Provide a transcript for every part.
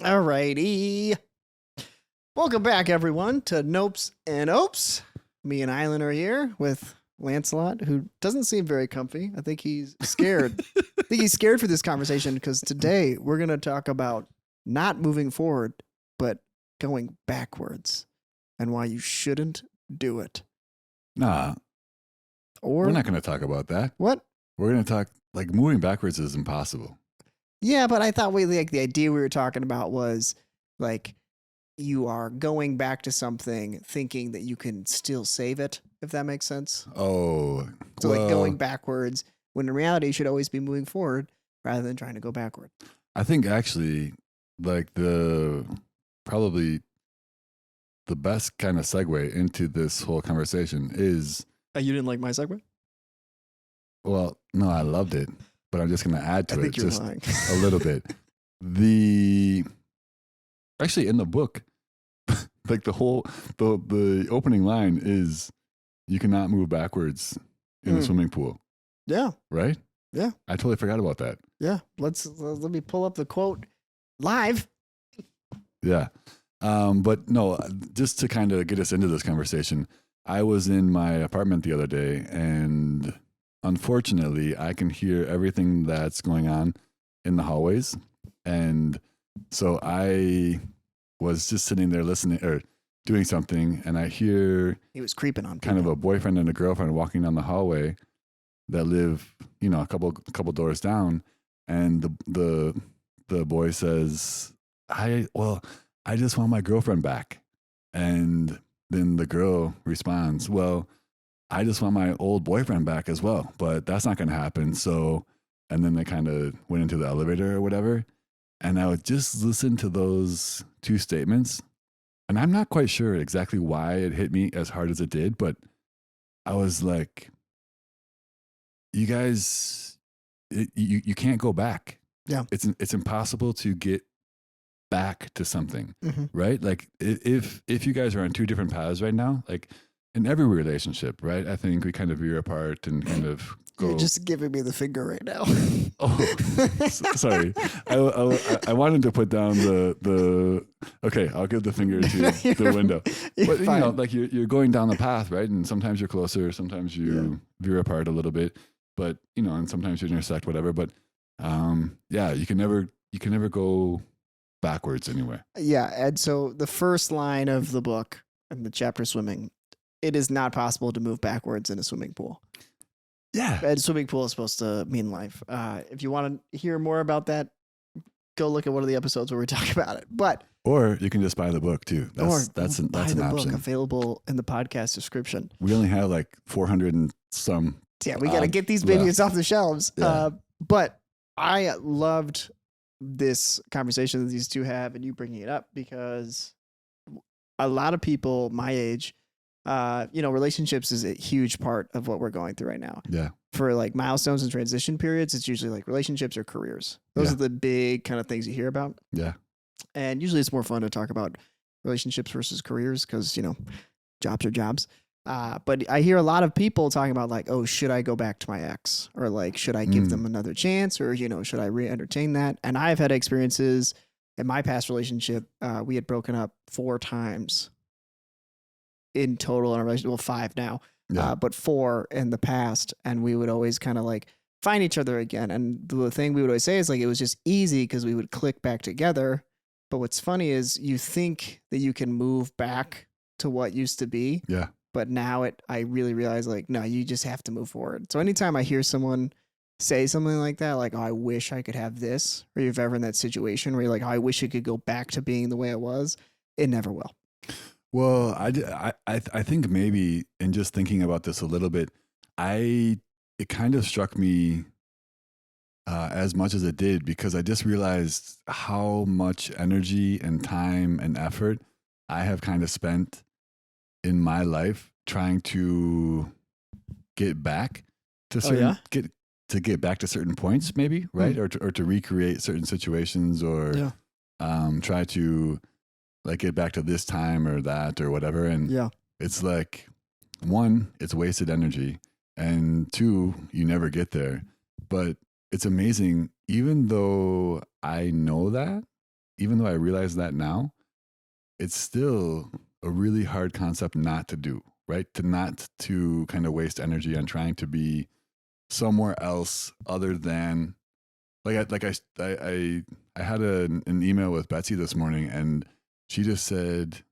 Alrighty. Welcome back, everyone, to Nopes and Opes. Me and Island are here with Lancelot, who doesn't seem very comfy. I think he's scared. I think he's scared for this conversation because today we're going to talk about not moving forward, but going backwards and why you shouldn't do it. Nah, Or we're not going to talk about that. what? We're going to talk like moving backwards is impossible. Yeah, but I thought the idea we were talking about was like you are going back to something thinking that you can still save it, if that makes sense. Oh, So well, like going backwards when in reality you should always be moving forward rather than trying to go backward. I think actually like probably the best kind of segue into this whole conversation is, You didn't like my segue? well, no, I loved it, but I'm just going to add I to it think you're just lying. a little bit. Actually in the book, like the opening line is you cannot move backwards in a swimming pool, Yeah, right? Yeah. I totally forgot about that. yeah. Let me pull up the quote live. Yeah. But no, just to kind of get us into this conversation, I was in my apartment the other day and unfortunately I can hear everything that's going on in the hallways. And so I was just sitting there listening or doing something and I hear He was creeping on people. kind of a boyfriend and a girlfriend walking down the hallway that live, a couple doors down. And the boy says, I just want my girlfriend back. And then the girl responds, well, I just want my old boyfriend back as well, but that's not going to happen. So, and then they kind of went into the elevator or whatever. And I would just listen to those two statements. And I'm not quite sure exactly why it hit me as hard as it did, but I was like, you guys, you can't go back. Yeah. It's impossible to get back to something, Mhm. right? Like if you guys are on two different paths right now, like in every relationship, right? I think we kind of veer apart and kind of go. You're just giving me the finger right now. Oh, sorry. I wanted to put down the. Okay, I'll give the finger to the window. You're But fine. like you're going down the path, right? And sometimes you're closer, sometimes you veer apart a little bit, but and sometimes you intersect, whatever. But yeah, you can never go backwards anyway. Yeah, and so the first line of the book and the chapter swimming, it is not possible to move backwards in a swimming pool. Yeah. And swimming pool is supposed to mean life. If you want to hear more about that, go look at one of the episodes where we talk about it. But Or you can just buy the book too. That's buy an the option. book available in the podcast description. We only have like 400 and some. Yeah, we got to get these left. videos off the shelves. Yeah. But I loved this conversation that these two have and you bringing it up because a lot of people my age, relationships is a huge part of what we're going through right now. Yeah. For like milestones and transition periods, it's usually like relationships or careers. Those are the big kind of things you hear about. Yeah. And usually it's more fun to talk about relationships versus careers because, jobs are jobs. But I hear a lot of people talking about like, oh, should I go back to my ex? Or like, should I give them another chance? Or, should I re-entertain that? And I've had experiences in my past relationship. We had broken up 4 times in total in a relationship. Well, 5 now, but 4 in the past. And we would always kind of like find each other again. And the thing we would always say is like, it was just easy because we would click back together. But what's funny is you think that you can move back to what used to be. Yeah. But now I really realize like, no, you just have to move forward. So anytime I hear someone say something like that, like, oh, I wish I could have this, or you're ever in that situation where you're like, oh, I wish it could go back to being the way it was, it never will. Well, I think maybe in just thinking about this a little bit, it kind of struck me as much as it did because I just realized how much energy and time and effort I have kind of spent in my life trying to get back to certain get back to certain points, maybe, right? Or to recreate certain situations or try to like get back to this time or that or whatever. And it's like, 1, it's wasted energy, and 2, you never get there. But it's amazing, even though I know that, even though I realize that now, it's still a really hard concept not to do, right? To not to kind of waste energy on trying to be somewhere else other than I had an email with Betsy this morning, and she just said,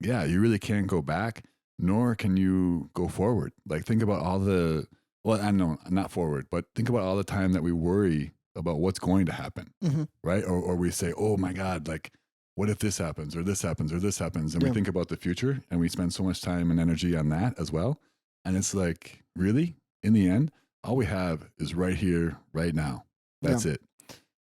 yeah, you really can't go back, nor can you go forward. Like, think about all the, well, I know not forward, but think about all the time that we worry about what's going to happen, Mm-hmm. right? Or we say, oh my God, like, what if this happens or this happens or this happens? And we Yeah. think about the future, and we spend so much time and energy on that as well. And it's like, really, in the end, all we have is right here, right now. That's it.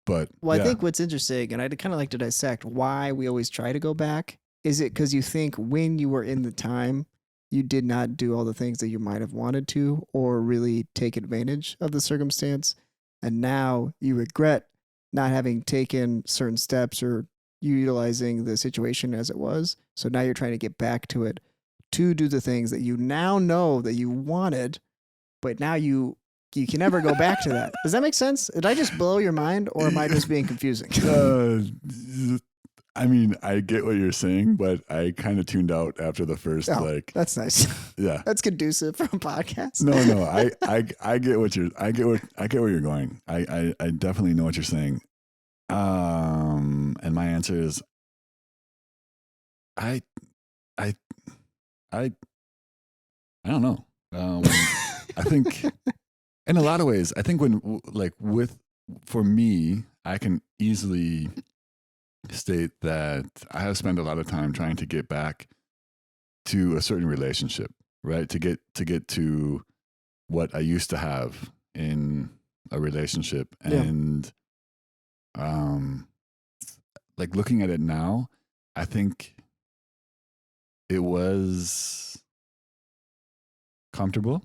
But Well, I yeah, think what's interesting, and I'd kind of like to dissect why we always try to go back. Is it because you think when you were in the time, you did not do all the things that you might have wanted to or really take advantage of the circumstance? And now you regret not having taken certain steps or utilizing the situation as it was. So now you're trying to get back to it to do the things that you now know that you wanted, but now you can never go back to that. Does that make sense? Did I just blow your mind, or am I just being confusing? I mean, I get what you're saying, but I kind of tuned out after the first, That's nice. Yeah, That's conducive for a podcast. No, I get what I get where you're going. I definitely know what you're saying. And my answer is, I, I, I don't know. I think in a lot of ways, I think for me, I can easily state that I have spent a lot of time trying to get back to a certain relationship, right? To get to what I used to have in a relationship. And like looking at it now, I think it was comfortable.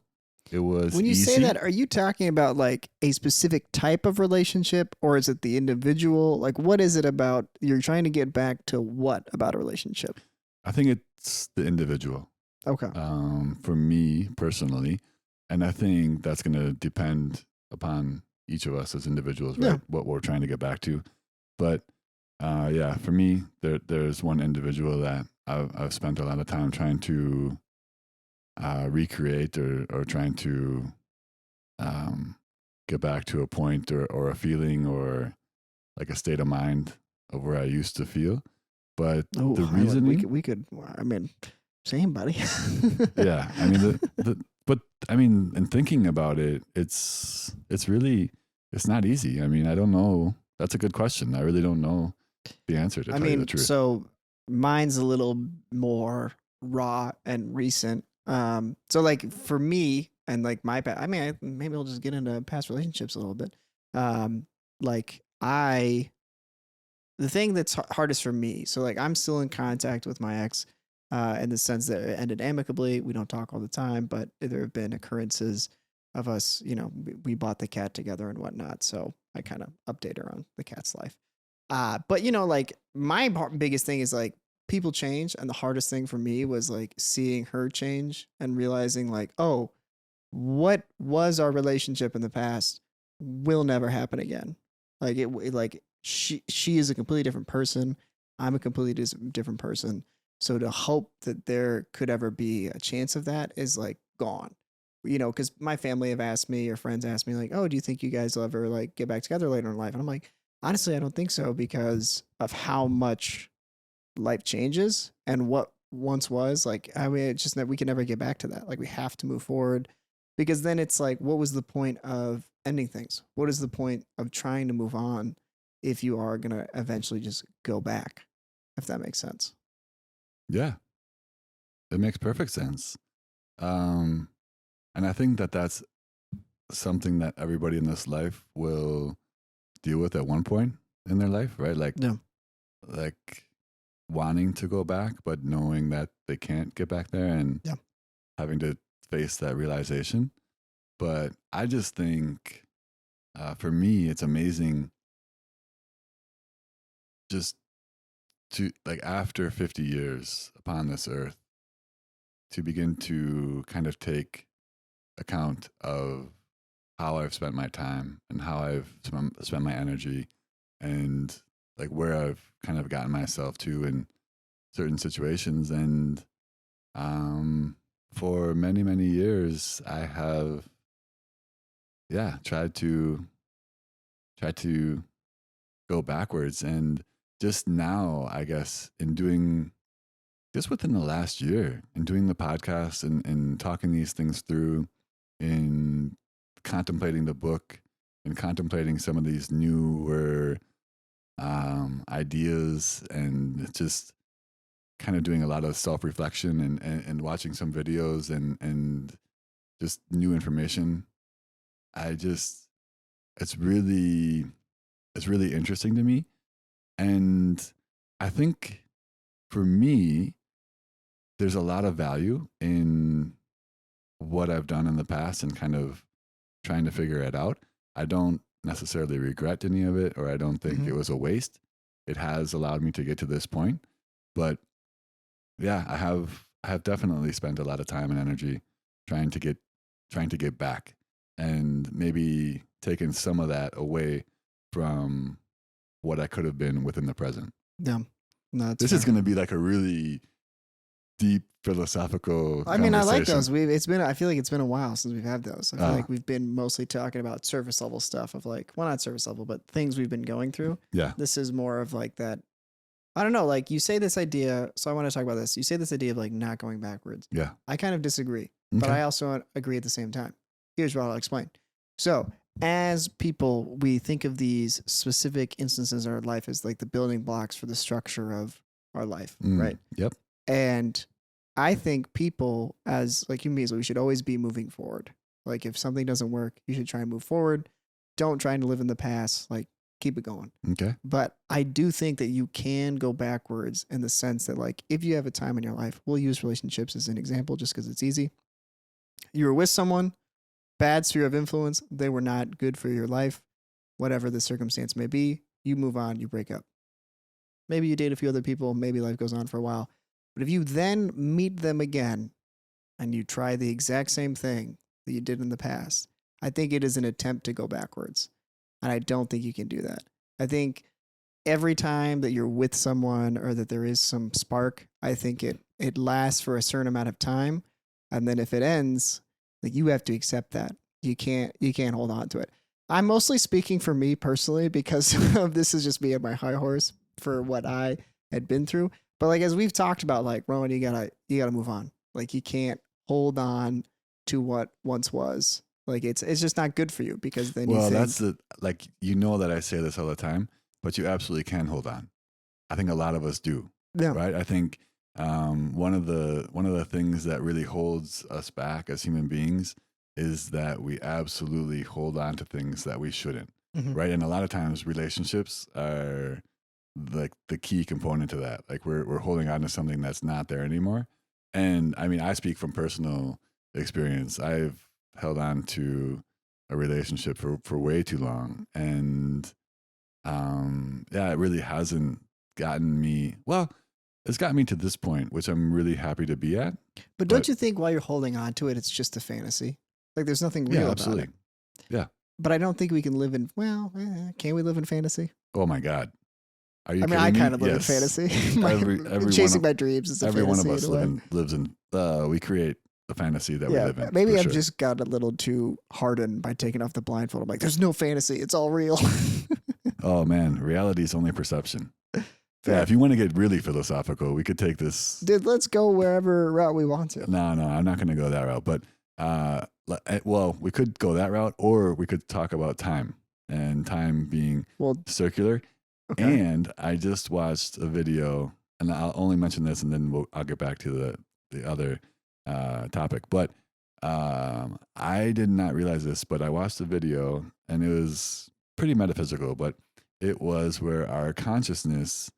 It was when you easy. say that, are you talking about like a specific type of relationship, or is it the individual? Like, what is it about you're trying to get back to? What about a relationship? I think it's the individual. Okay. For me personally, and I think that's going to depend upon each of us as individuals, right? Yeah. What we're trying to get back to. But yeah, for me, there's one individual that I've spent a lot of time trying to recreate or trying to get back to a point or a feeling or like a state of mind of where I used to feel. But the reasoning, we could, I mean, same buddy. yeah, I mean, but I mean, in thinking about it, it's really, it's not easy. I mean, I don't know. That's a good question. I really don't know the answer, to tell you the truth. So mine's a little more raw and recent. So like for me and like my past, maybe I'll just get into past relationships a little bit. Like the thing that's hardest for me. So like I'm still in contact with my ex, in the sense that it ended amicably. We don't talk all the time, but there have been occurrences of us. You know, we bought the cat together and whatnot. So I kind of update her on the cat's life. But you know, like my biggest thing is like people change, and the hardest thing for me was like seeing her change and realizing like, oh, what was our relationship in the past will never happen again. Like like she is a completely different person. I'm a completely different person. So to hope that there could ever be a chance of that is like gone. You know, because my family have asked me or friends asked me like, oh, do you think you guys will ever like get back together later in life? And I'm like, honestly, I don't think so because of how much life changes and what once was. Like, I mean, it's just that we can never get back to that. Like, we have to move forward because then it's like, what was the point of ending things? What is the point of trying to move on if you are going to eventually just go back, if that makes sense? Yeah, it makes perfect sense. And I think that that's something that everybody in this life will deal with at one point in their life, right? Like, like wanting to go back, but knowing that they can't get back there and having to face that realization. But I just think, for me, it's amazing just to, like, after 50 years upon this earth, to begin to kind of take account of how I've spent my time and how I've spent my energy, and like where I've kind of gotten myself to in certain situations. And for many, many years, I have, tried to go backwards. And just now, I guess, in doing just within the last year, in doing the podcast and talking these things through, in contemplating the book and contemplating some of these newer ideas, and just kind of doing a lot of self-reflection and watching some videos and just new information. I just, it's really, it's really interesting to me. And I think for me, there's a lot of value in what I've done in the past and kind of trying to figure it out. I don't necessarily regret any of it, or I don't think it was a waste. It has allowed me to get to this point. But yeah, I have definitely spent a lot of time and energy trying to get back, and maybe taking some of that away from what I could have been within the present. Yeah. No, This is going to be like a really deep philosophical I mean, I like conversation. those. I feel like it's been a while since we've had those. I feel like we've been mostly talking about surface level stuff of like, well, not surface level, but things we've been going through. Yeah. This is more of like that. I don't know. Like you say this idea. So I want to talk about this. You say this idea of like not going backwards. Yeah. I kind of disagree, but Okay. I also agree at the same time. Here's what I'll explain. So as people, we think of these specific instances in our life as like the building blocks for the structure of our life, right? Yep. And I think people, as like human beings, we should always be moving forward. Like if something doesn't work, you should try and move forward. Don't try to live in the past. Like keep it going. Okay. But I do think that you can go backwards in the sense that like if you have a time in your life, we'll use relationships as an example just because it's easy. You were with someone, bad sphere of influence, they were not good for your life, whatever the circumstance may be, you move on, you break up. Maybe you date a few other people, maybe life goes on for a while. But if you then meet them again and you try the exact same thing that you did in the past, I think it is an attempt to go backwards. And I don't think you can do that. I think every time that you're with someone or that there is some spark, I think it lasts for a certain amount of time. And then if it ends, like you have to accept that. You can't hold on to it. I'm mostly speaking for me personally because this is just me and my high horse for what I had been through. But like as we've talked about, like Rowan, you gotta move on. Like you can't hold on to what once was. Like it's just not good for you because then Well, you think, that's the, like, that I say this all the time, but you absolutely can hold on. I think a lot of us do. yeah, Right. I think one of the things that really holds us back as human beings is that we absolutely hold on to things that we shouldn't. Mhm. Right. And a lot of times relationships are like the key component to that. Like we're holding on to something that's not there anymore. And I mean, I speak from personal experience. I've held on to a relationship for way too long. And it really hasn't gotten me, well, it's gotten me to this point, which I'm really happy to be at. But don't you think while you're holding on to it, it's just a fantasy? Like there's nothing real Yeah, about absolutely. it. Yeah. But I don't think we can live in, can we live in fantasy? Oh my God. Are you I mean, kidding I me? kind of live in Yes. fantasy. Every Chasing one my dreams is a every one fantasy of us in a way. lives in, we create the fantasy that we live in. Maybe for I've sure. just got a little too hardened by taking off the blindfold. I'm like, there's no fantasy. It's all real. Oh man, reality is only perception. Fair. Yeah, if you want to get really philosophical, we could take this. Dude, let's go wherever route we want to. No, I'm not going to go that route. But well, we could go that route, or we could talk about time and time being circular. Okay. And I just watched a video, and I'll only mention this, and then I'll get back to the other topic. But I did not realize this, but I watched the video, and it was pretty metaphysical. But it was where our consciousness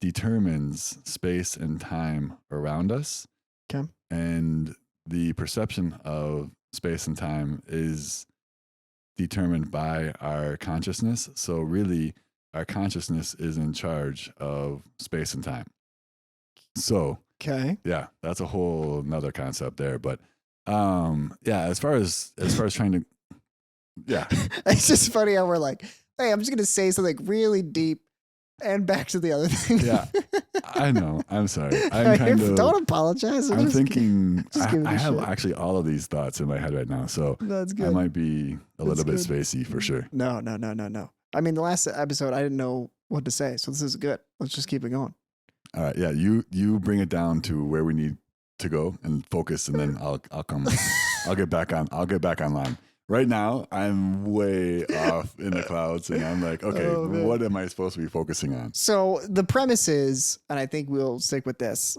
determines space and time around us. Okay. And the perception of space and time is determined by our consciousness. So really, our consciousness is in charge of space and time. So Okay. yeah, that's a whole nother concept there. But as far as trying to, yeah, It's just funny how we're like, hey, I'm just gonna say something really deep, And back to the other thing. Yeah, I know. I'm sorry. I'm kind of. Don't apologize. I'm thinking. just giving I you have shit. actually all of these thoughts in my head right now, so That's good. I might be a little bit good. spacey for sure. No. I mean, the last episode, I didn't know what to say, so this is good. Let's just keep it going. All right, yeah. You bring it down to where we need to go and focus, and then I'll come. I'll get back on. I'll get back online. Right now, I'm way off in the clouds, and I'm like, okay, what am I supposed to be focusing on? So the premise is, and I think we'll stick with this,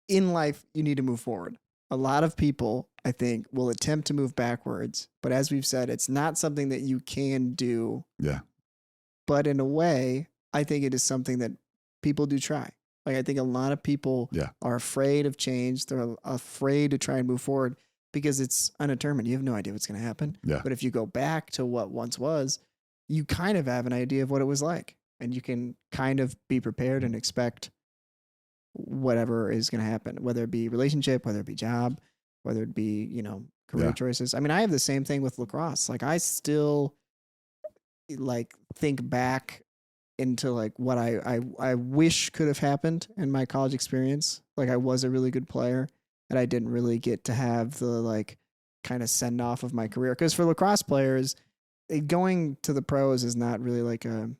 in life, you need to move forward. A lot of people, I think, will attempt to move backwards, but as we've said, it's not something that you can do. Yeah. But in a way, I think it is something that people do try. Like, I think a lot of people are afraid of change. They're afraid to try and move forward because it's undetermined. You have no idea what's going to happen. Yeah. But if you go back to what once was, you kind of have an idea of what it was like. And you can kind of be prepared and expect whatever is going to happen, whether it be relationship, whether it be job, whether it be, career choices. I mean, I have the same thing with lacrosse. Like, I still think back into what I wish could have happened in my college experience. Like, I was a really good player and I didn't really get to have the kind of send off of my career. Because for lacrosse players, going to the pros is not really like a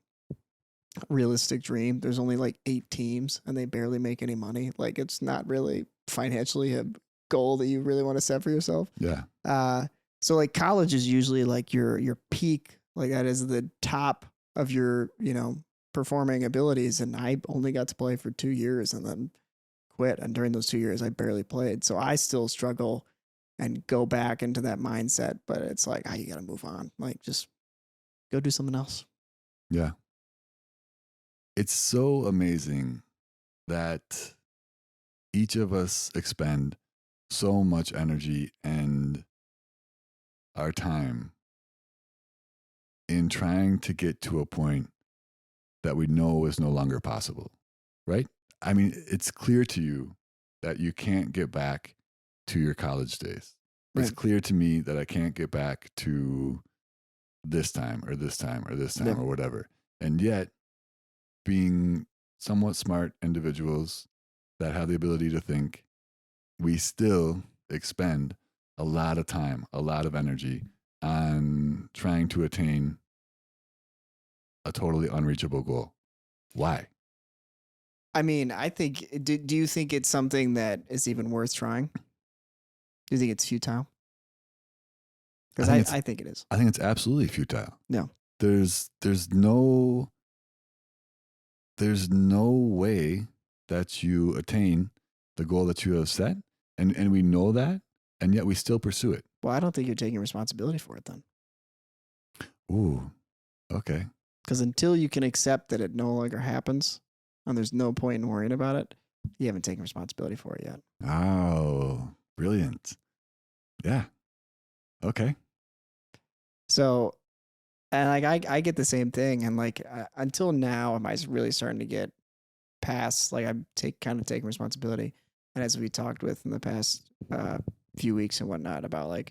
realistic dream. There's only 8 teams and they barely make any money. Like, it's not really financially a goal that you really want to set for yourself. Yeah. So college is usually your peak. Like, that is the top of your, performing abilities. And I only got to play for 2 years and then quit. And during those 2 years, I barely played. So I still struggle and go back into that mindset. But it's you got to move on. Just go do something else. Yeah. It's so amazing that each of us expend so much energy and our time in trying to get to a point that we know is no longer possible, right? I mean, it's clear to you that you can't get back to your college days. Right. It's clear to me that I can't get back to this time or this time or this time or whatever. And yet, being somewhat smart individuals that have the ability to think, we still expend a lot of time, a lot of energy on trying to attain a totally unreachable goal. Why? I mean, I think, do you think it's something that is even worth trying? Do you think it's futile? Because I think it is. I think it's absolutely futile. No. There's no way that you attain the goal that you have set. And we know that, and yet we still pursue it. Well, I don't think you're taking responsibility for it then. Ooh, okay. Because until you can accept that it no longer happens, and there's no point in worrying about it, you haven't taken responsibility for it yet. Oh, brilliant. Yeah. Okay. So, and I get the same thing, and until now, am I really starting to get past, I'm kind of taking responsibility. And as we talked with in the past few weeks and whatnot about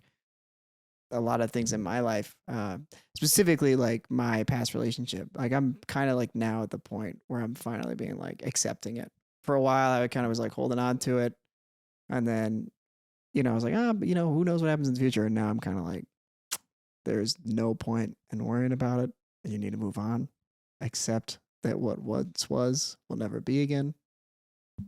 a lot of things in my life, specifically my past relationship, I'm kind of now at the point where I'm finally being accepting it. For a while, I kind of was holding on to it. And then, I was who knows what happens in the future. And now I'm kind of there's no point in worrying about it. And you need to move on. Accept that what once was will never be again.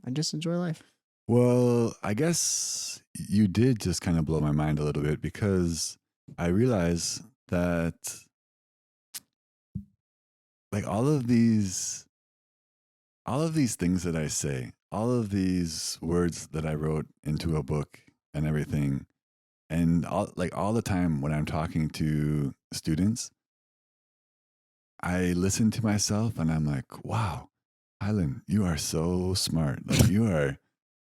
And just enjoy life. Well, I guess you did just kind of blow my mind a little bit, because I realize that all of these things that I say, all of these words that I wrote into a book and everything, and all the time when I'm talking to students, I listen to myself and I'm like, wow, Highland, you are so smart.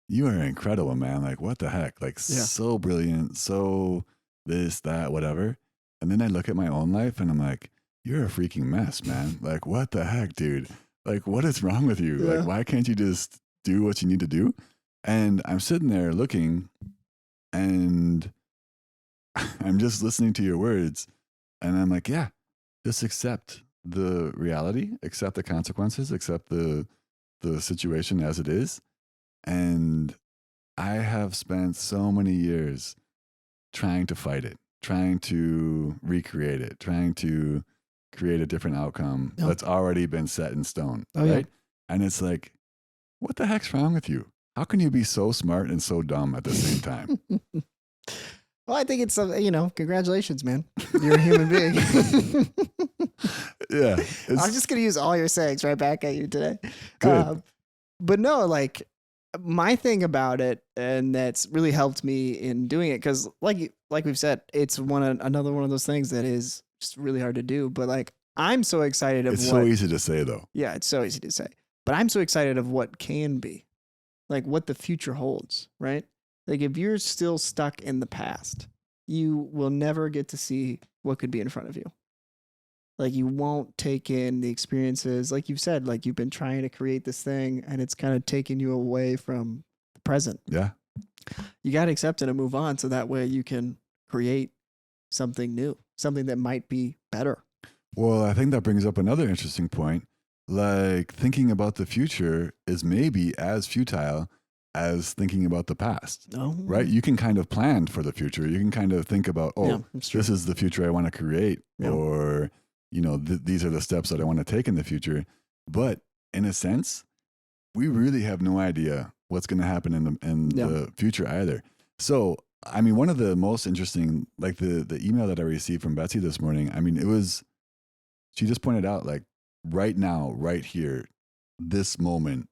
You are incredible, man. What the heck? So brilliant, so this, that, whatever. And then I look at my own life and I'm like, you're a freaking mess, man. What the heck, dude? What is wrong with you? Yeah. Why can't you just do what you need to do? And I'm sitting there looking, and I'm just listening to your words, and I'm like, yeah, just accept the reality, accept the consequences, accept the situation as it is. And I have spent so many years trying to fight it, trying to recreate it, trying to create a different outcome Yep. that's already been set in stone, Oh, yeah. right? And it's like, what the heck's wrong with you? How can you be so smart and so dumb at the same time? Well, I think it's, congratulations, man. You're a human being. Yeah, I'm just going to use all your sayings right back at you today. good. But no, like my thing about it, and that's really helped me in doing it, because like we've said, it's another one of those things that is just really hard to do. But like I'm so excited of It's what. so easy to say though. Yeah, it's so easy to say. But I'm so excited of what can be, like what the future holds, right? Like if you're still stuck in the past, you will never get to see what could be in front of you. Like you won't take in the experiences, like you've said, like you've been trying to create this thing and it's kind of taking you away from the present. Yeah. You got to accept it and move on so that way you can create something new, something that might be better. Well, I think that brings up another interesting point. Like thinking about the future is maybe as futile as thinking about the past, Oh, right? You can kind of plan for the future. You can kind of think about, yeah, that's true. this is the future I want to create, Yeah. or, these are the steps that I want to take in the future. But in a sense, we really have no idea what's going to happen in Yeah. the future either. So, I mean, one of the most interesting, like the email that I received from Betsy this morning, I mean, she just pointed out, like, right now, right here, this moment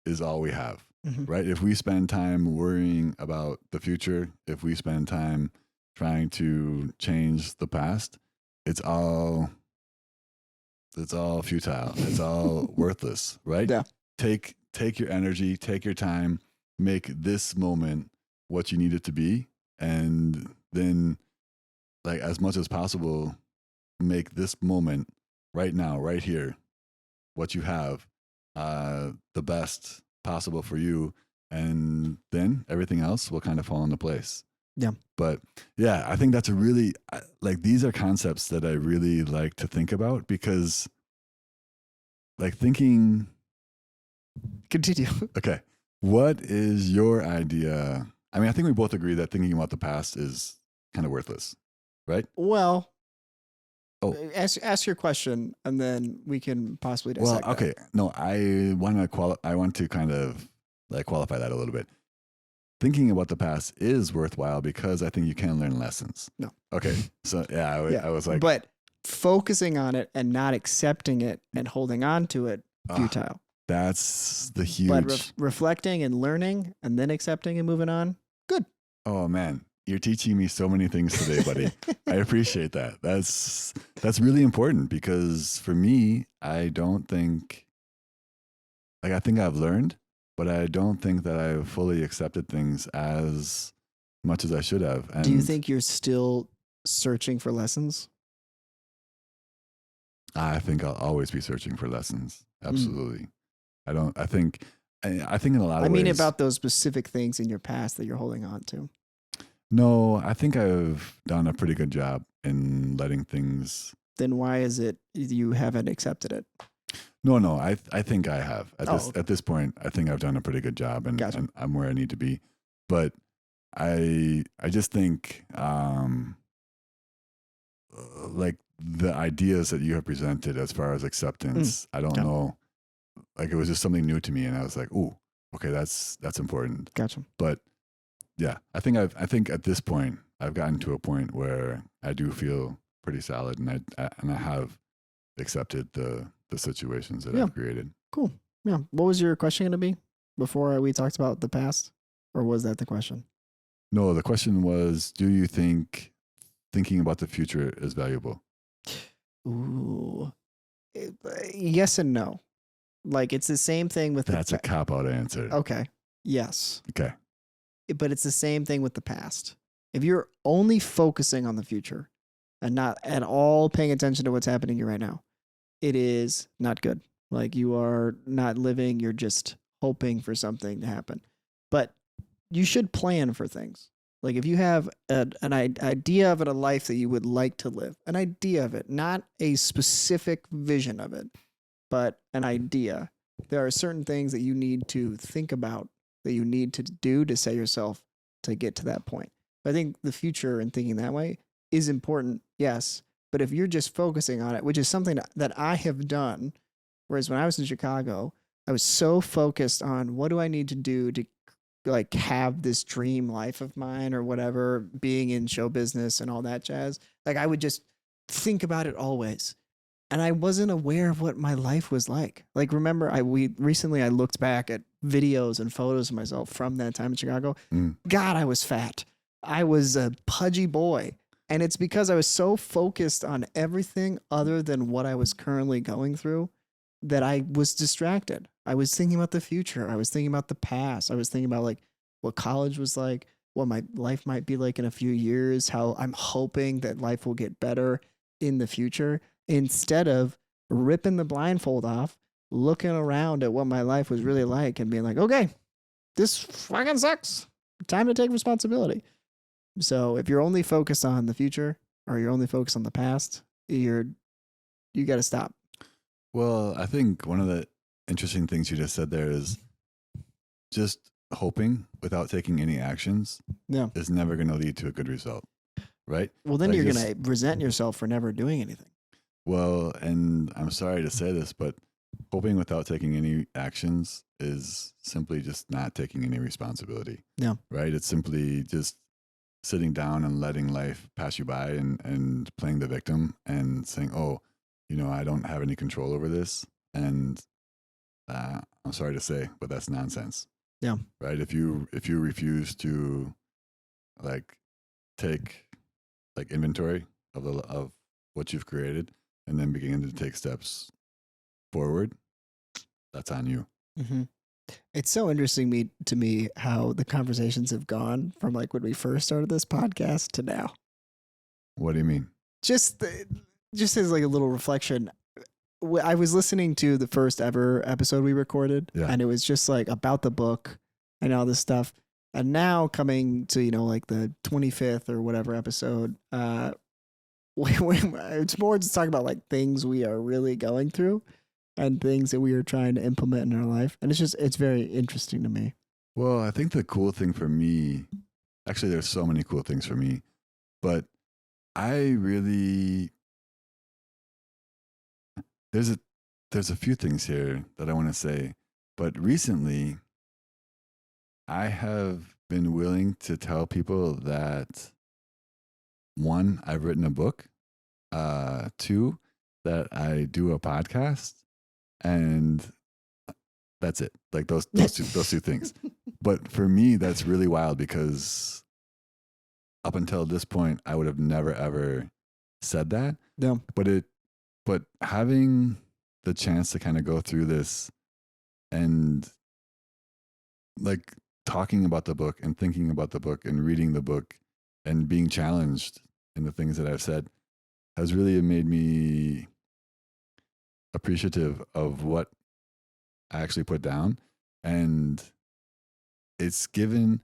is all we have, Mhm. right? If we spend time worrying about the future, if we spend time trying to change the past, it's all futile. It's all worthless, right? Yeah. Take your energy, take your time, make this moment what you need it to be, and then, like, as much as possible, make this moment right now, right here, what you have, the best possible for you, and then everything else will kind of fall into place. Yeah. But yeah, I think that's a really, like, these are concepts that I really like to think about, because like thinking, Continue. okay, what is your idea? I mean, I think we both agree that thinking about the past is kind of worthless, right? Well, Oh. ask your question and then we can possibly dissect Well, okay. No, I want to kind of like qualify that a little bit. Thinking about the past is worthwhile because I think you can learn lessons. No. Okay. So yeah, I was like, but focusing on it and not accepting it and holding on to it, futile. That's the huge. But reflecting and learning and then accepting and moving on, good. Oh man, you're teaching me so many things today, buddy. I appreciate that. That's really important, because for me, I don't think, like, I think I've learned, but I don't think that I've fully accepted things as much as I should have. And do you think you're still searching for lessons? I think I'll always be searching for lessons. Absolutely. I think in a lot of ways. I mean, about those specific things in your past that you're holding on to. No, I think I've done a pretty good job in letting things. Then why is it you haven't accepted it? No, I think I have Okay. at this point. I think I've done a pretty good job, and, Gotcha. and I'm where I need to be. But I just think like the ideas that you have presented as far as acceptance, I don't know. Like, it was just something new to me, and I was like, "Ooh, okay, that's important." Gotcha. But yeah, I think at this point I've gotten to a point where I do feel pretty solid, and I have accepted the situations that I've created. Cool. Yeah. What was your question going to be before we talked about the past, or was that the question? No, the question was, do you think thinking about the future is valuable? Ooh. Yes and no. Like, it's the same thing with That's a cop-out answer. Okay. Yes. Okay. But it's the same thing with the past. If you're only focusing on the future and not at all paying attention to what's happening here right now, it is not good. Like, you are not living, you're just hoping for something to happen. But you should plan for things. Like if you have idea of it, a life that you would like to live, an idea of it, not a specific vision of it, but an idea. There are certain things that you need to think about, that you need to do to set yourself to get to that point. I think the future and thinking that way is important, yes. But if you're just focusing on it, which is something that I have done, whereas when I was in Chicago, I was so focused on what do I need to do to like have this dream life of mine or whatever, being in show business and all that jazz. Like I would just think about it always. And I wasn't aware of what my life was like. Like remember I looked back at videos and photos of myself from that time in Chicago. God, I was fat. I was a pudgy boy. And it's because I was so focused on everything other than what I was currently going through that I was distracted. I was thinking about the future. I was thinking about the past. I was thinking about like what college was like, what my life might be like in a few years, how I'm hoping that life will get better in the future instead of ripping the blindfold off, looking around at what my life was really like and being like, okay, this fucking sucks. Time to take responsibility. So if you're only focused on the future or you're only focused on the past, you got to stop. Well, I think one of the interesting things you just said there is just hoping without taking any actions is never going to lead to a good result, right? Well, then you're going to resent yourself for never doing anything. Well, and I'm sorry to say this, but hoping without taking any actions is simply just not taking any responsibility. Yeah. Right? It's simply just sitting down and letting life pass you by and playing the victim and saying, oh, I don't have any control over this. And I'm sorry to say, but that's nonsense. Yeah. Right? If you refuse to like take like inventory of what you've created and then begin to take steps forward, that's on you. Mm-hmm. It's so interesting to me how the conversations have gone from like when we first started this podcast to now. What do you mean? Just as like a little reflection, I was listening to the first ever episode we recorded, and it was just like about the book and all this stuff. And now coming to like the 25th or whatever episode, it's more just talking about like things we are really going through and things that we are trying to implement in our life. And it's very interesting to me. Well, I think the cool thing for me, actually, there's so many cool things for me, but there's a few things here that I want to say, but recently I have been willing to tell people that 1, I've written a book, 2, that I do a podcast, and that's it. Like those two things. But for me, that's really wild because up until this point, I would have never ever said that. Yeah. But having the chance to kind of go through this and like talking about the book and thinking about the book and reading the book and being challenged in the things that I've said has really made me appreciative of what I actually put down. And it's given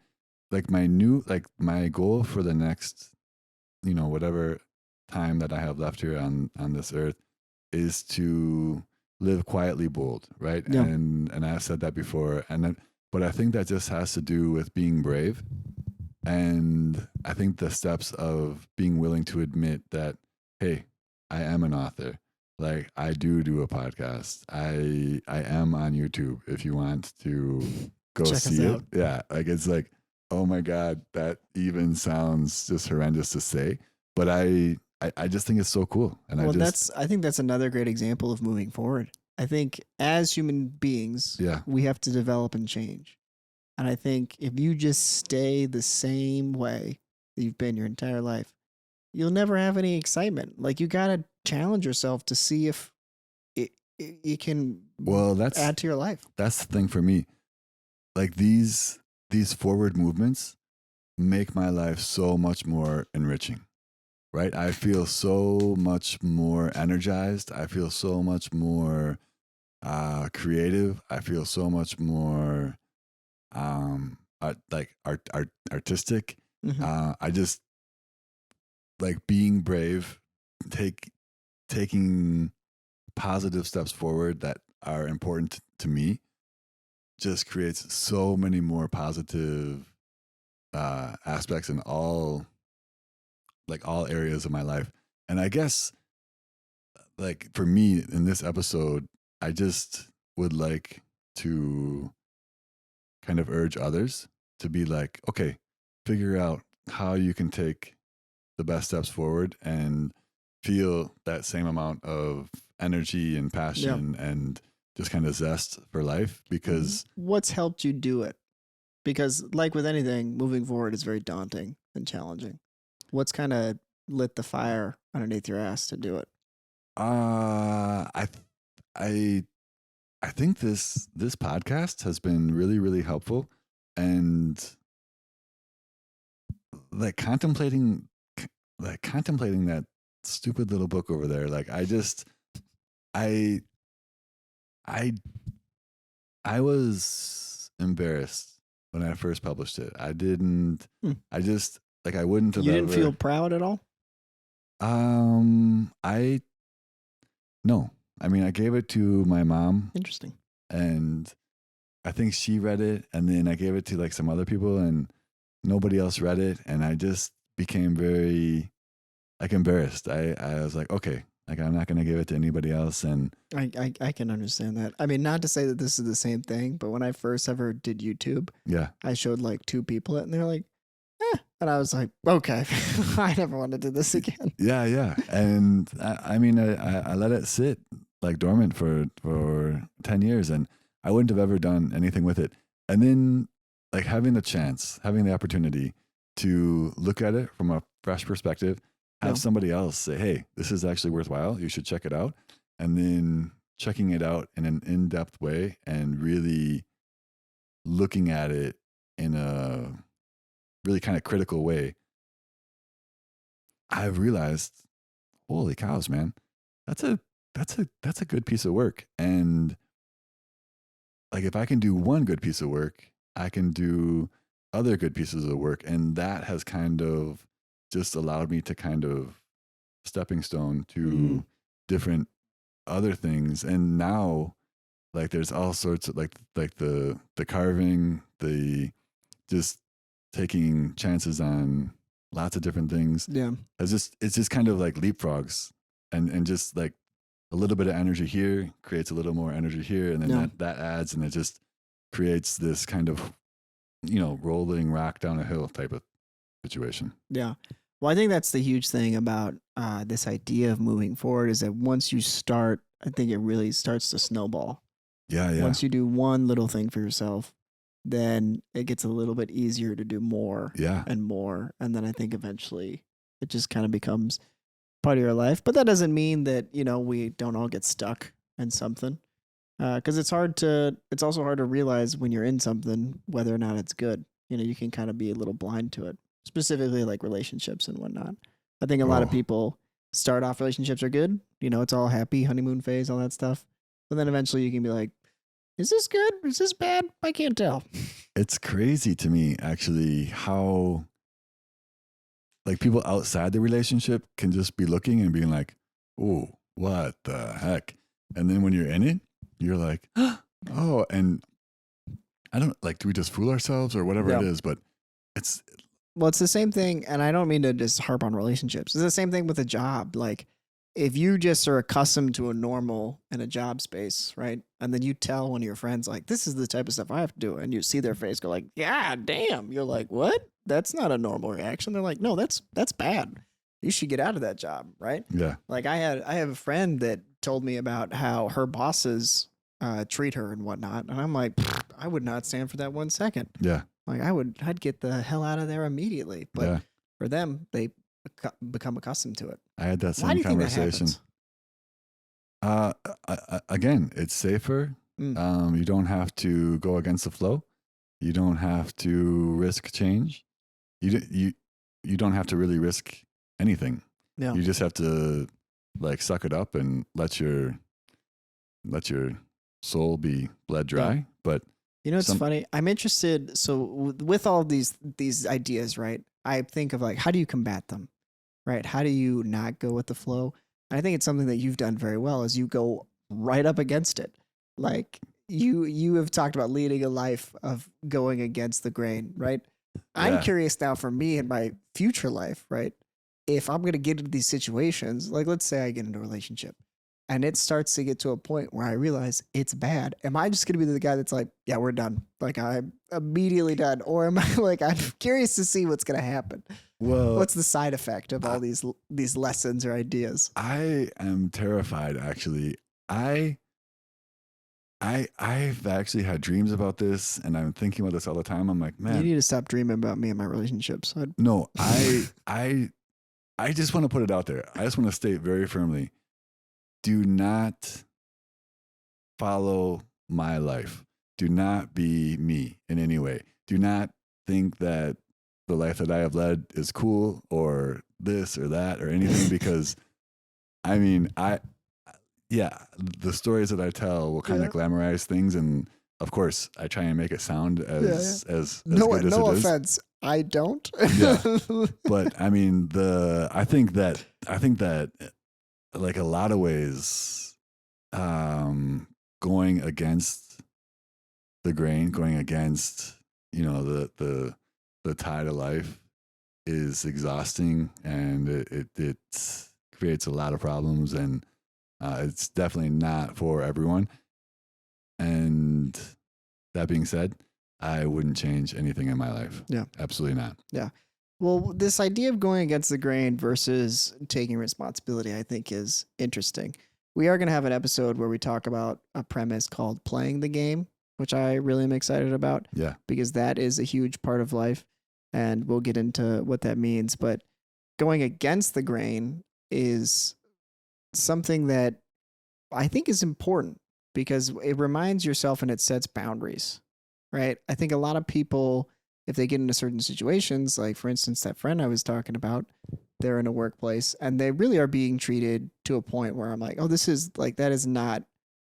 like my goal for the next, whatever time that I have left here on this earth is to live quietly bold, right? Yeah. And I've said that before. But I think that just has to do with being brave. And I think the steps of being willing to admit that, hey, I am an author. Like I do a podcast. I am on YouTube if you want to go check see it. Out. Yeah. Like it's like, oh my God, that even sounds just horrendous to say. But I just think it's so cool. And I think that's another great example of moving forward. I think as human beings, we have to develop and change. And I think if you just stay the same way that you've been your entire life, you'll never have any excitement. Like you got to challenge yourself to see if it can add to your life. That's the thing for me. Like these forward movements make my life so much more enriching, right? I feel so much more energized. I feel so much more creative. I feel so much more artistic. I just like being brave, taking positive steps forward that are important to me just creates so many more positive aspects in all areas of my life. And I guess like for me in this episode, I just would like to kind of urge others to be like, okay, figure out how you can take the best steps forward and feel that same amount of energy and passion and just kind of zest for life. Because what's helped you do it? Because like with anything, moving forward is very daunting and challenging. What's kind of lit the fire underneath your ass to do it? I I I think this podcast has been really, really helpful, and like contemplating that stupid little book over there. Like I I I was embarrassed when I first published it. I didn't. I just like I wouldn't have. You didn't feel proud at all? I no. I mean, I gave it to my mom. Interesting. And I think she read it, and then I gave it to like some other people, and nobody else read it, and I just became very like embarrassed. I was like, okay, like I'm not gonna give it to anybody else, and I can understand that. I mean, not to say that this is the same thing, but when I first ever did YouTube, I showed like 2 people it, and they're like, and I was like, okay, I never want to do this again. Yeah, and I mean, I let it sit like dormant for 10 years, and I wouldn't have ever done anything with it. And then like having the opportunity to look at it from a fresh perspective, have somebody else say, hey, this is actually worthwhile, you should check it out, and then checking it out in an in-depth way and really looking at it in a really kind of critical way, I've realized, holy cows, man, that's a good piece of work. And like if I can do one good piece of work, I can do other good pieces of work. And that has kind of just allowed me to kind of stepping stone to different other things. And now like there's all sorts of like the carving, the just taking chances on lots of different things. Yeah. It's just kind of like leapfrogs and just like a little bit of energy here creates a little more energy here. And then that adds, and it just creates this kind of, rolling rock down a hill type of situation. Yeah. Well, I think that's the huge thing about this idea of moving forward is that once you start, I think it really starts to snowball. Yeah. Once you do one little thing for yourself, then it gets a little bit easier to do more and more. And then I think eventually it just kind of becomes part of your life. But that doesn't mean that, we don't all get stuck in something. Because it's also hard to realize when you're in something, whether or not it's good. You can kind of be a little blind to it, specifically like relationships and whatnot. I think a lot of people start off relationships are good. It's all happy, honeymoon phase, all that stuff. But then eventually you can be like, is this good? Is this bad? I can't tell. It's crazy to me, actually, how like people outside the relationship can just be looking and being like, oh, what the heck? And then when you're in it, you're like, oh, and I don't like, do we just fool ourselves or whatever it is? But it's the same thing. And I don't mean to just harp on relationships. It's the same thing with a job. Like, if you just are accustomed to a normal in a job space, right? And then you tell one of your friends, like, this is the type of stuff I have to do. And you see their face go like, yeah, damn. You're like, what? That's not a normal reaction. They're like, no, that's bad. You should get out of that job, right? Yeah. Like I have a friend that told me about how her bosses treat her and whatnot. And I'm like, I would not stand for that 1 second. Yeah. Like I'd get the hell out of there immediately. But for them, they become accustomed to it. I had that same conversation. Again, it's safer. You don't have to go against the flow. You don't have to risk change. You don't have to really risk anything. Yeah. You just have to like suck it up and let your soul be bled dry. Yeah. But it's funny. I'm interested. So with all these ideas, right? I think of like, how do you combat them, right? How do you not go with the flow? And I think it's something that you've done very well is you go right up against it. Like you have talked about leading a life of going against the grain, right? I'm Yeah. curious now for me in my future life, right? If I'm going to get into these situations, like let's say I get into a relationship and it starts to get to a point where I realize it's bad, am I just going to be the guy that's like, yeah, we're done? Like I'm immediately done. Or am I like, I'm curious to see what's going to happen. Well, What's the side effect of all I, these lessons or ideas? I am terrified actually. I I've actually had dreams about this and I'm thinking about this all the time. I'm like, You man, need to stop dreaming about me and my relationships. no, I just want to put it out there. I just want to state very firmly, do not follow my life. Do not be me in any way. Do not think that the life that I have led is cool or this or that or anything because I mean, yeah, the stories that I tell will kind Yeah. of glamorize things and of course, I try and make it sound as No, good as no it is. offense. I don't. Yeah. But I mean, I think that like a lot of ways going against the grain, going against, the tide of life is exhausting and it creates a lot of problems and it's definitely not for everyone. And that being said, I wouldn't change anything in my life. Yeah. Absolutely not. Yeah. Well, this idea of going against the grain versus taking responsibility, I think, is interesting. We are going to have an episode where we talk about a premise called playing the game, which I really am excited about Yeah. because that is a huge part of life. And we'll get into what that means. But going against the grain is something that I think is important because it reminds yourself and it sets boundaries, right? I think a lot of people, if they get into certain situations, like for instance, that friend I was talking about, they're in a workplace and they really are being treated to a point where I'm like, oh, this is like, that is not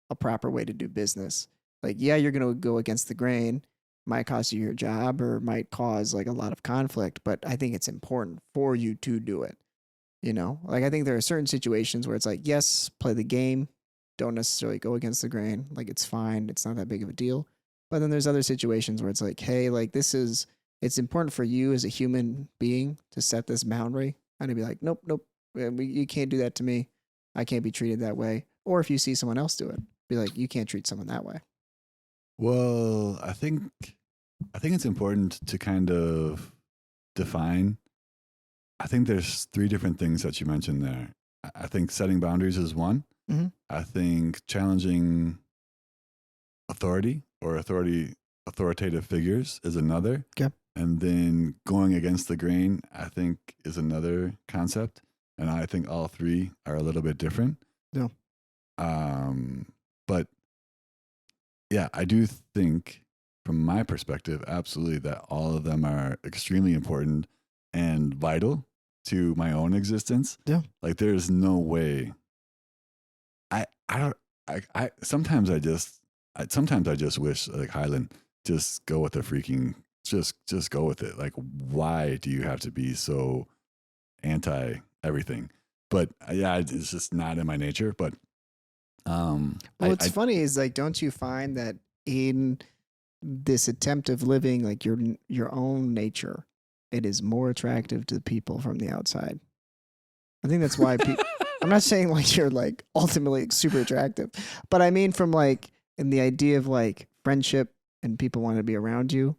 a proper way to do business. Like, yeah, you're going to go against the grain, might cost you your job or might cause like a lot of conflict, but I think it's important for you to do it. You know, like I think there are certain situations where it's like, yes, play the game, don't necessarily go against the grain. Like it's fine, it's not that big of a deal. But then there's other situations where it's like, hey, like it's important for you as a human being to set this boundary and to be like, nope, nope, you can't do that to me. I can't be treated that way. Or if you see someone else do it, be like, you can't treat someone that way. Well, I think it's important to kind of define. I think there's three different things that you mentioned there. I think setting boundaries is one. Mm-hmm. I think challenging authority or authoritative figures is another. Okay. And then going against the grain, I think, is another concept. And I think all three are a little bit different. Yeah. But yeah, I do think from my perspective, absolutely that all of them are extremely important and vital to my own existence. Yeah. Like there's no way I don't I sometimes I just wish like Highland just go with the freaking just go with it. Like why do you have to be so anti everything? But yeah, it's just not in my nature, but What's funny is like, don't you find that in this attempt of living like your own nature, it is more attractive to people from the outside. I think that's why people. I'm not saying like you're like ultimately super attractive, but I mean from like in the idea of like friendship and people want to be around you.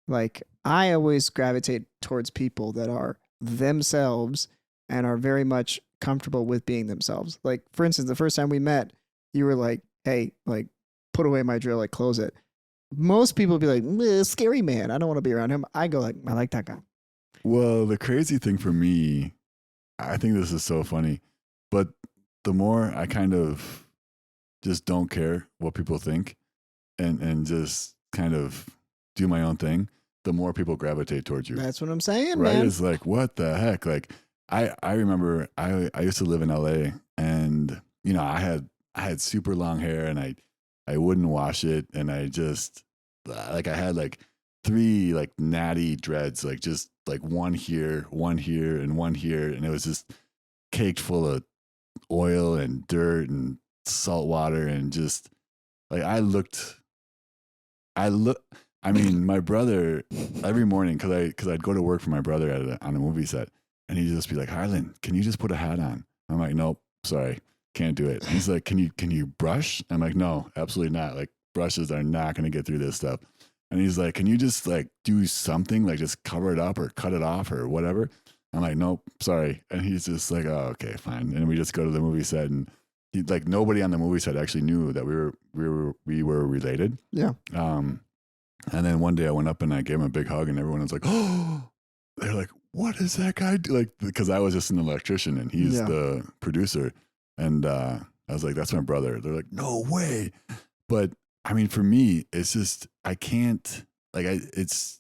Like I always gravitate towards people that are themselves and are very much comfortable with being themselves. Like for instance, the first time we met, you were like, "Hey, like put away my drill, like close it." Most people would be like, "Scary man, I don't want to be around him." I go like, "I like that guy." well, the crazy thing for me, I think this is so funny, but the more I kind of just don't care what people think and just kind of do my own thing, the more people gravitate towards you. That's what I'm saying, Right? man. It's like, what the heck? Like I remember I used to live in LA and I had super long hair and I wouldn't wash it and I just like I had like 3 like natty dreads, like just like one here, and one here. And it was just caked full of oil and dirt and salt water. And just like, I mean, my brother every morning, cause I'd go to work for my brother on a movie set, and he'd just be like, Harlan, can you just put a hat on? I'm like, nope, sorry, can't do it. He's like, can you brush? I'm like, no, absolutely not. Like, brushes are not going to get through this stuff. And he's like, can you just like do something, like just cover it up or cut it off or whatever? I'm like, nope, sorry. And he's just like, oh, okay, fine. And we just go to the movie set, and like nobody on the movie set actually knew that we were related. Yeah. And then one day I went up and I gave him a big hug, and everyone was like, oh, they're like, what does that guy do? Like, because I was just an electrician and he's the producer. And I was like, that's my brother. They're like, no way. But I mean, for me, it's just, I can't, like, it's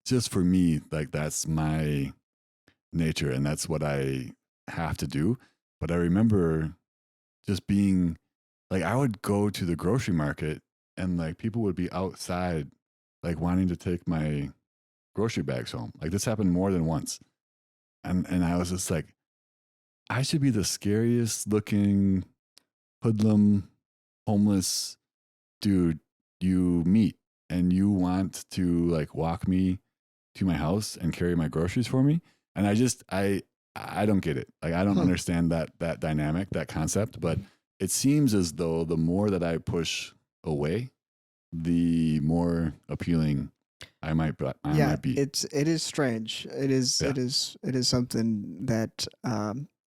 just for me, like, that's my nature and that's what I have to do. But I remember just being like, I would go to the grocery market and like people would be outside, like wanting to take my grocery bags home. Like, this happened more than once. And I was just like, I should be the scariest looking hoodlum, homeless dude you meet, and you want to like walk me to my house and carry my groceries for me. And I don't get it. Like, I don't understand that dynamic, that concept. But it seems as though the more that I push away, the more appealing I might be. It is strange. It is something that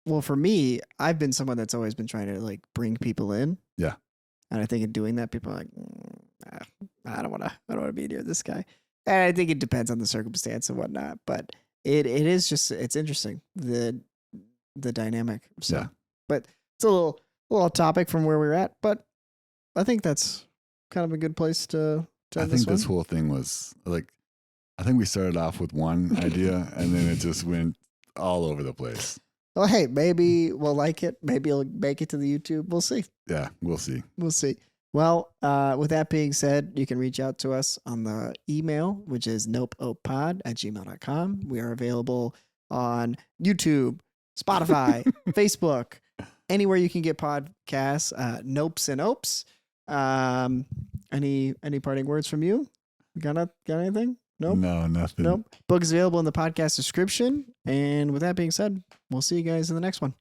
well, for me, I've been someone that's always been trying to like bring people in. Yeah. And I think in doing that, people are like, I don't want to be near this guy. And I think it depends on the circumstance and whatnot. But it is just, it's interesting, the dynamic. So, Yeah. But it's a little topic from where we're at. But I think that's kind of a good place to I end think this this whole thing was like, I think we started off with one idea and then it just went all over the place. Well, hey, maybe we'll like it. Maybe it'll make it to the YouTube. We'll see. Yeah, we'll see. We'll see. Well, with that being said, you can reach out to us on the email, which is nopeopod@gmail.com. We are available on YouTube, Spotify, Facebook, anywhere you can get podcasts. Nopes and Opes. Any parting words from you? Got anything? Nope. No, nothing. Nope. Book is available in the podcast description. And with that being said, we'll see you guys in the next one.